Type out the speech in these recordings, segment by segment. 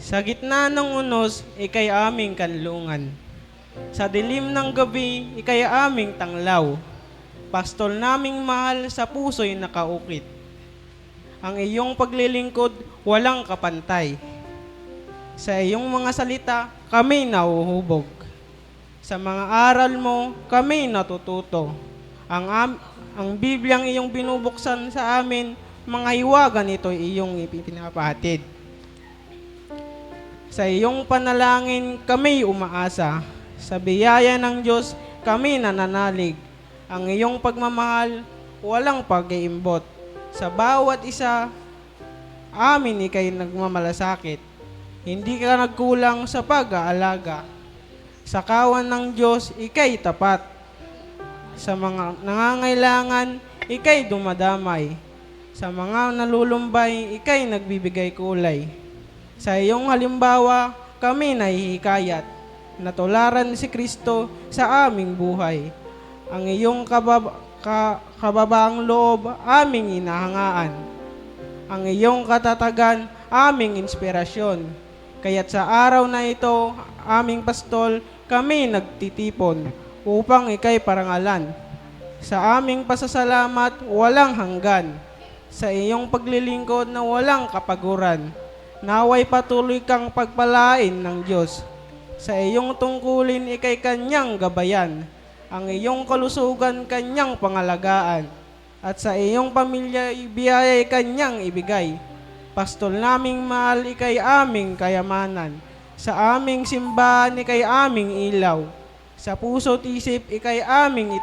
Sa gitna ng unos, ikay aming kanlungan. Sa dilim ng gabi, ikay aming tanglaw. Pastol naming mahal sa puso'y nakaukit. Ang iyong paglilingkod, walang kapantay. Sa iyong mga salita, kami nauhubog. Sa mga aral mo, kami natututo. Ang Bibliang iyong binubuksan sa amin, mga hiwagan ito iyong ipinapahatid. Sa iyong panalangin, kami umaasa. Sa biyaya ng Diyos, kami nananalig. Ang iyong pagmamahal, walang pag-iimbot. Sa bawat isa, amin ikay nagmamalasakit. Hindi ka nagkulang sa pag-aalaga. Sa kawan ng Diyos, ikay tapat. Sa mga nangangailangan, ikay dumadamay. Sa mga nalulumbay, ikay nagbibigay kulay. Sa iyong halimbawa, kami nahihikayat. Natularan si Kristo sa aming buhay. Ang iyong kababaang loob, aming inahangaan. Ang iyong katatagan, aming inspirasyon. Kaya't sa araw na ito, aming pastol, kami nagtitipon upang ikay parangalan. Sa aming pasasalamat, walang hanggan. Sa iyong paglilingkod na walang kapaguran. Naway patuloy kang pagpalain ng Diyos. Sa iyong tungkulin, ikay kanyang gabayan. Ang iyong kalusugan, kanyang pangalagaan. At sa iyong pamilya, ibiyaya'y kanyang ibigay. Pastol naming mahal, ikay aming kayamanan. Sa aming simbahan, ikay aming ilaw. Sa puso't isip, ikay aming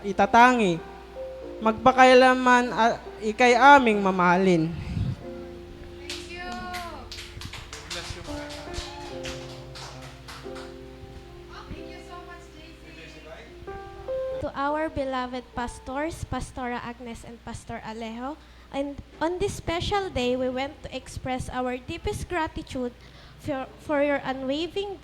itatangi. Magpakailaman, ikay aming mamahalin. To our beloved pastors, Pastora Agnes and Pastor Alejo, and on this special day, we want to express our deepest gratitude for your unwavering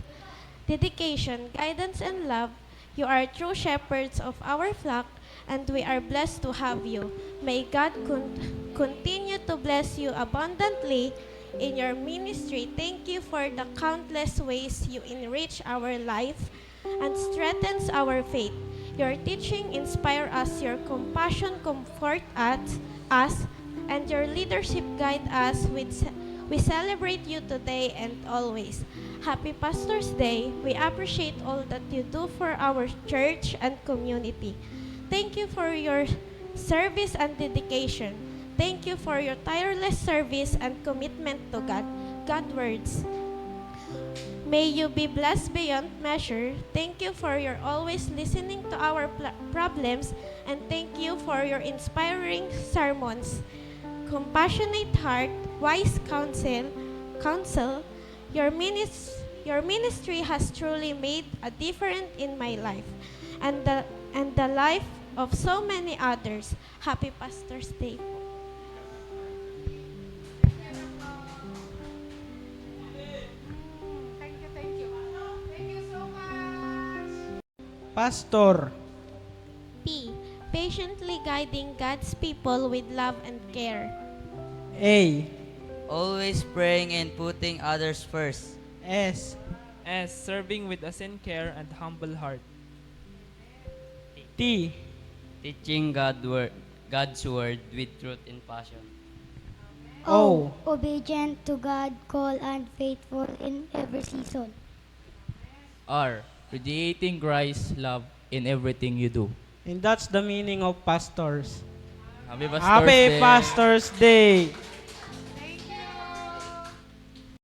dedication, guidance, and love. You are true shepherds of our flock, and we are blessed to have you. May God continue to bless you abundantly in your ministry. Thank you for the countless ways you enrich our life and strengthens our faith. Your teaching inspire us, your compassion comfort us, and your leadership guide us. We celebrate you today and always. Happy Pastor's Day. We appreciate all that you do for our church and community. Thank you for your service and dedication. Thank you for your tireless service and commitment to God's words. May you be blessed beyond measure. Thank you for your always listening to our problems, and thank you for your inspiring sermons, compassionate heart, wise counsel. Your ministry has truly made a difference in my life and the life of so many others. Happy Pastor's Day. Pastor. P. Patiently guiding God's people with love and care. A. Always praying and putting others first. S. S. Serving with a sincere and humble heart. T. Teaching God's word with truth and passion. O. Obedient to God, call and faithful in every season. R. Radiating Christ's love in everything you do. And that's the meaning of pastors. Happy Pastor's Happy Day. Pastor's Day!